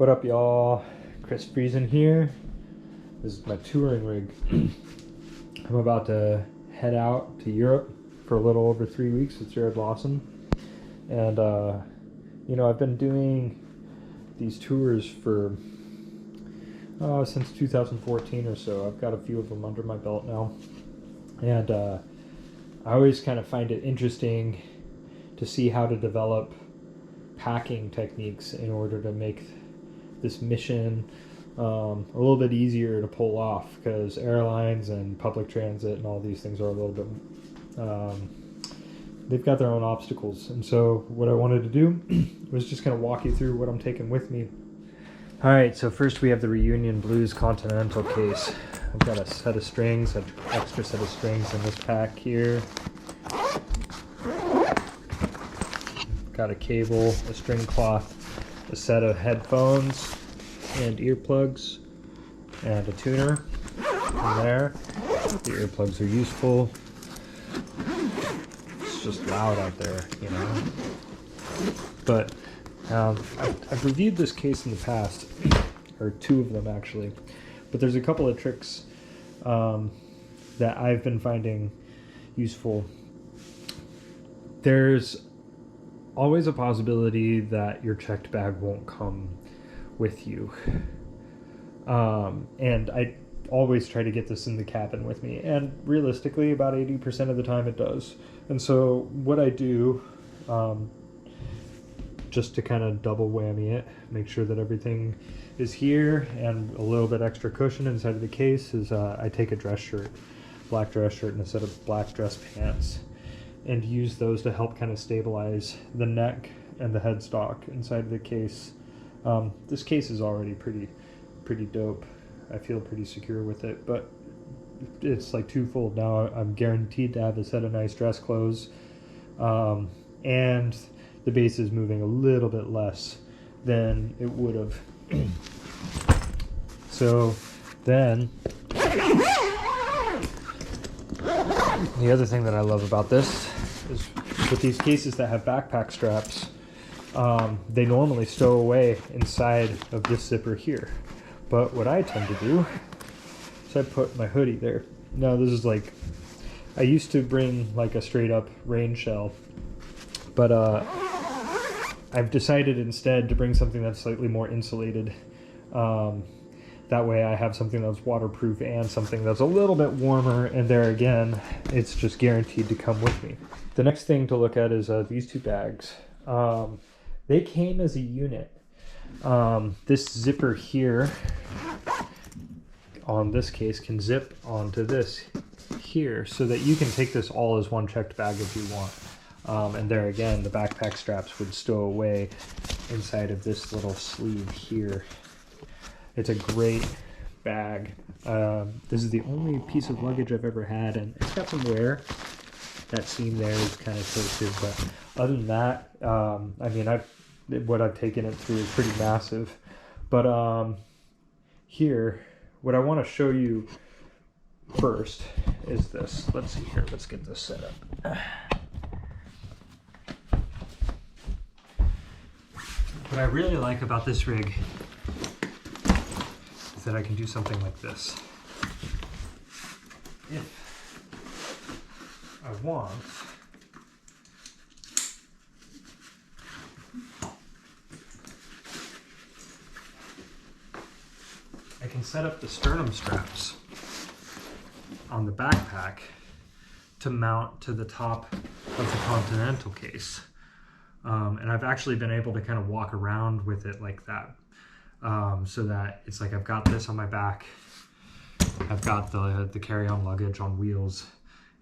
What up, y'all? Chris Friesen here. This is my touring rig. I'm about to head out to Europe for a little over 3 weeks with Jared Lawson. And, I've been doing these tours for since 2014 or so. I've got a few of them under my belt now. And I always kind of find it interesting to see how to develop packing techniques in order to make this mission a little bit easier to pull off, because airlines and public transit and all these things are a little bit they've got their own obstacles. And so what I wanted to do was just kind of walk you through what I'm taking with me. All right, so first we have the Reunion Blues Continental case. I've got a set of strings, an extra set of strings in this pack here. Got a cable, a string cloth, a set of headphones and earplugs, and a tuner in there. The earplugs are useful. It's just loud out there, you know. But I've reviewed this case in the past, or two of them actually. But there's a couple of tricks that I've been finding useful. There's always a possibility that your checked bag won't come with you. And I always try to get this in the cabin with me. And realistically, about 80% of the time it does. And so what I do, just to kind of double whammy it, make sure that everything is here and a little bit extra cushion inside of the case, is I take a dress shirt, black dress shirt, and a set of black dress pants, and use those to help kind of stabilize the neck and the headstock inside of the case. This case is already pretty dope. I feel pretty secure with it, but it's like twofold now. I'm guaranteed to have a set of nice dress clothes, and the base is moving a little bit less than it would have. So then the other thing that I love about this is with these cases that have backpack straps, they normally stow away inside of this zipper here. But what I tend to do is I put my hoodie there. Now this is like, I used to bring like a straight up rain shell, but I've decided instead to bring something that's slightly more insulated. That way I have something that's waterproof and something that's a little bit warmer, and there again, it's just guaranteed to come with me. The next thing to look at is these two bags. They came as a unit. This zipper here on this case can zip onto this here, so that you can take this all as one checked bag if you want. And there again, the backpack straps would stow away inside of this little sleeve here. It's a great bag. This is the only piece of luggage I've ever had, and it's got some wear. That seam there is kind of tilted, but other than that, I mean, what I've taken it through is pretty massive. But here, what I want to show you first is this. Let's see here. Let's get this set up. What I really like about this rig is that I can do something like this. If I want, I can set up the sternum straps on the backpack to mount to the top of the Continental case. And I've actually been able to kind of walk around with it like that. So that it's like I've got this on my back, I've got the carry-on luggage on wheels,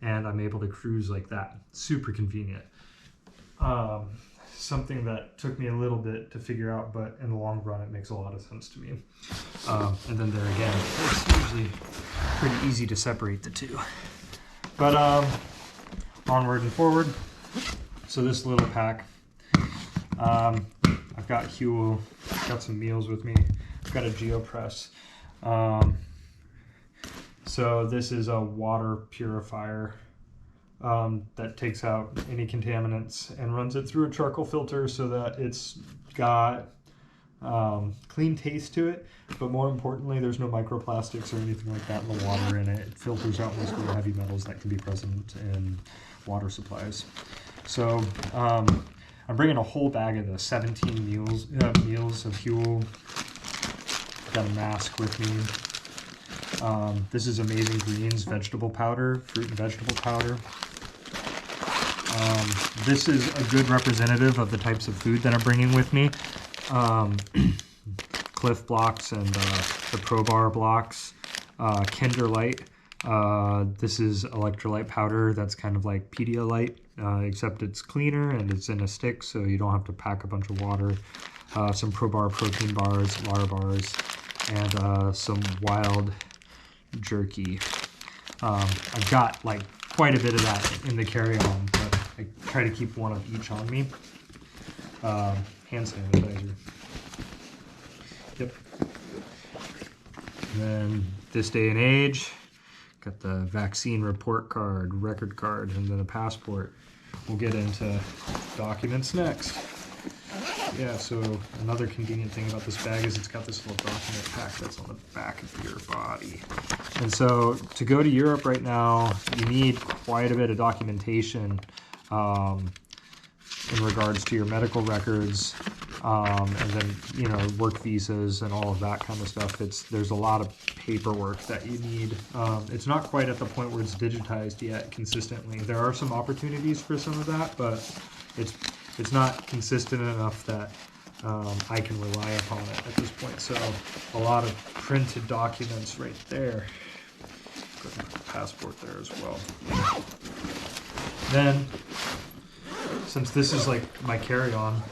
and I'm able to cruise like that. Super convenient. Something that took me a little bit to figure out, but in the long run it makes a lot of sense to me. And then there again, it's usually pretty easy to separate the two. But onward and forward. So this little pack, I've got Huel, got some meals with me, I've got a GeoPress. So this is a water purifier that takes out any contaminants and runs it through a charcoal filter so that it's got clean taste to it, but more importantly, there's no microplastics or anything like that in the water in it. It filters out most of the heavy metals that can be present in water supplies. So I'm bringing a whole bag of the 17 meals of Huel. Got a mask with me. This is Amazing Greens vegetable powder, fruit and vegetable powder. This is a good representative of the types of food that I'm bringing with me. Cliff Blocks and the ProBar blocks, Kinderlite. This is electrolyte powder that's kind of like Pedialyte, except it's cleaner and it's in a stick, so you don't have to pack a bunch of water. Some ProBar protein bars, Lar bars, and some wild jerky. I've got like quite a bit of that in the carry-on, but I try to keep one of each on me. Hand sanitizer. Yep. And then this day and age, got the vaccine report card, record card, and then a passport. We'll get into documents next. Yeah, so another convenient thing about this bag is it's got this little document pack that's on the back of your body. And so to go to Europe right now, you need quite a bit of documentation in regards to your medical records, and then, you know, work visas and all of that kind of stuff. There's a lot of paperwork that you need. It's not quite at the point where it's digitized yet consistently. There are some opportunities for some of that, but it's not consistent enough that I can rely upon it at this point. So a lot of printed documents right there. Put my passport there as well. Then, since this is like my carry-on,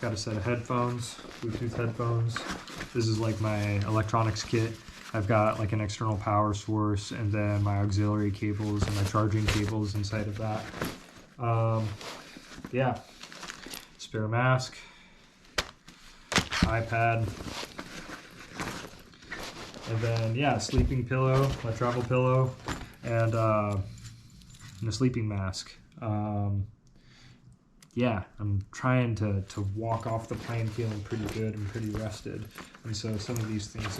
got a set of headphones, Bluetooth headphones. This is like my electronics kit. I've got like an external power source and then my auxiliary cables and my charging cables inside of that. Yeah, spare mask, iPad, and then yeah, sleeping pillow, my travel pillow, and a sleeping mask. Yeah, I'm trying to walk off the plane feeling pretty good and pretty rested, and so some of these things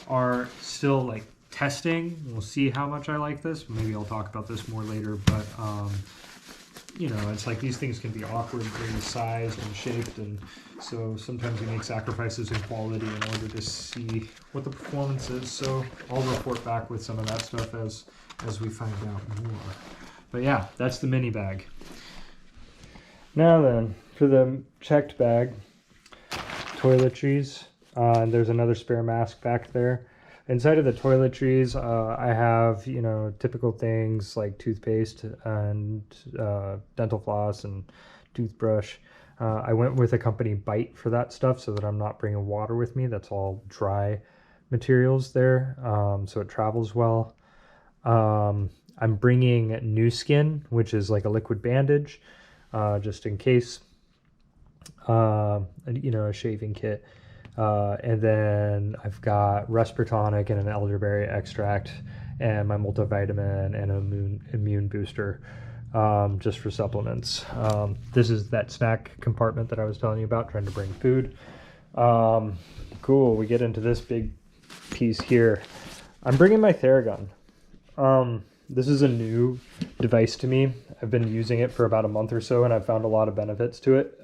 are still like testing. We'll see how much I like this. Maybe I'll talk about this more later, but you know, it's like these things can be awkwardly sized and shaped, and so sometimes we make sacrifices in quality in order to see what the performance is. So I'll report back with some of that stuff as we find out more. But yeah, that's the mini bag. Now then, for the checked bag, toiletries, and there's another spare mask back there. Inside of the toiletries, I have, you know, typical things like toothpaste and dental floss and toothbrush. I went with a company Bite for that stuff so that I'm not bringing water with me. That's all dry materials there, so it travels well. I'm bringing Nu Skin, which is like a liquid bandage, just in case, you know, a shaving kit. And then I've got Respironic and an elderberry extract and my multivitamin and an immune booster, just for supplements. This is that snack compartment that I was telling you about, trying to bring food. Cool, we get into this big piece here. I'm bringing my Theragun. This is a new device to me. I've been using it for about a month or so, and I've found a lot of benefits to it.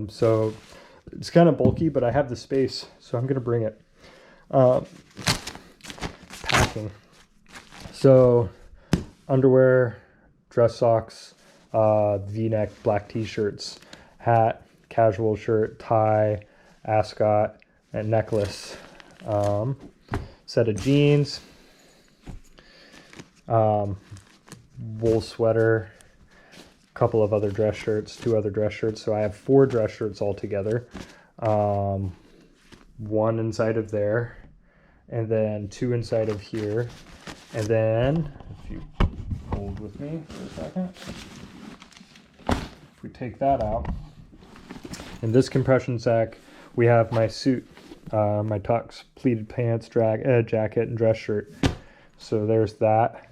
So it's kind of bulky, but I have the space, so I'm going to bring it. Packing. So underwear, dress socks, V-neck black t-shirts, hat, casual shirt, tie, ascot, and necklace. Set of jeans. Wool sweater, a couple of other dress shirts, 2 other dress shirts. So I have 4 dress shirts altogether. 1 inside of there, and then 2 inside of here. And then, if you hold with me for a second, if we take that out, in this compression sack, we have my suit, my tux, pleated pants, jacket, and dress shirt. So there's that.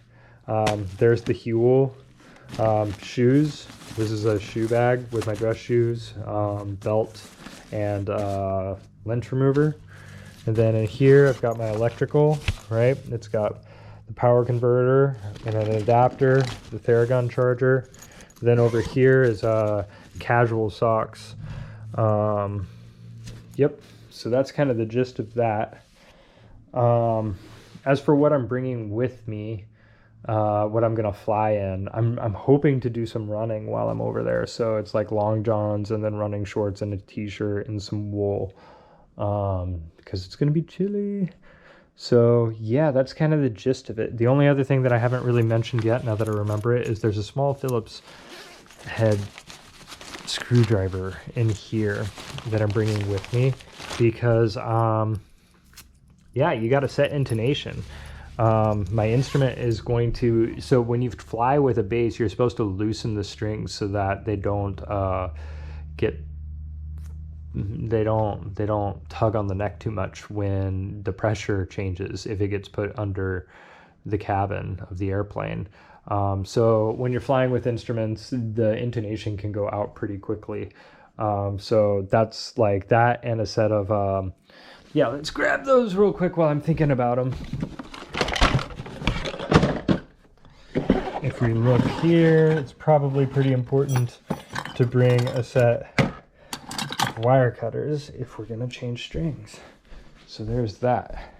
There's the Huel Shoes. This is a shoe bag with my dress shoes, belt, and lens remover. And then in here, I've got my electrical, right? It's got the power converter and an adapter, the Theragun charger. Then over here is casual socks. Yep, so that's kind of the gist of that. As for what I'm bringing with me, what I'm gonna fly in, I'm hoping to do some running while I'm over there. So it's like long johns and then running shorts and a t-shirt and some wool, because it's gonna be chilly. So yeah, that's kind of the gist of it. The only other thing that I haven't really mentioned yet, now that I remember it, is there's a small Phillips head screwdriver in here that I'm bringing with me because yeah, you got to set intonation. My instrument is going to, so when you fly with a bass, you're supposed to loosen the strings so that they don't they don't tug on the neck too much when the pressure changes, if it gets put under the cabin of the airplane. So when you're flying with instruments, the intonation can go out pretty quickly. So that's like that, and a set of yeah, let's grab those real quick while I'm thinking about them. If we look here, it's probably pretty important to bring a set of wire cutters if we're gonna change strings. So there's that.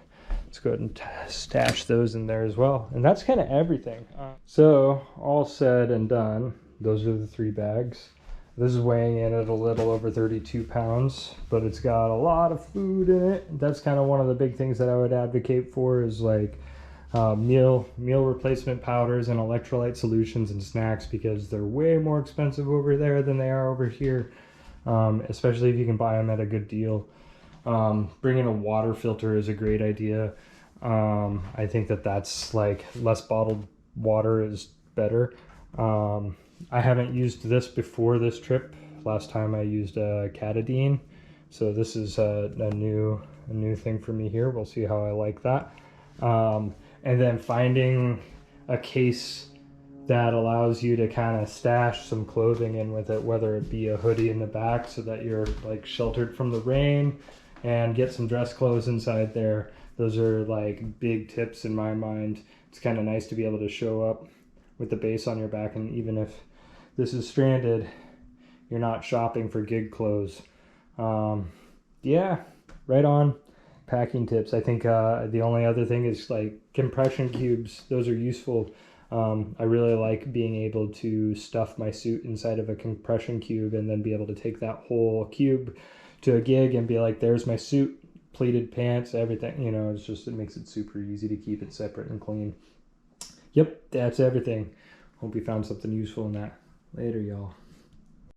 Let's go ahead and stash those in there as well. And that's kind of everything. So all said and done, those are the 3 bags. This is weighing in at a little over 32 pounds, but it's got a lot of food in it. That's kind of one of the big things that I would advocate for, is like meal replacement powders and electrolyte solutions and snacks, because they're way more expensive over there than they are over here, especially if you can buy them at a good deal. Bringing a water filter is a great idea. I think that that's like less bottled water is better. I haven't used this before this trip. Last time I used Katadyn, so this is a new thing for me here. We'll see how I like that. And then finding a case that allows you to kind of stash some clothing in with it, whether it be a hoodie in the back so that you're like sheltered from the rain, and get some dress clothes inside there. Those are like big tips in my mind. It's kind of nice to be able to show up with the bass on your back, and even if this is stranded, you're not shopping for gig clothes. Yeah, right on. Packing tips. I think the only other thing is like compression cubes. Those are useful. I really like being able to stuff my suit inside of a compression cube and then be able to take that whole cube to a gig and be like, there's my suit, pleated pants, everything. You know, it's just, it makes it super easy to keep it separate and clean. Yep, that's everything. Hope you found something useful in that. Later, y'all.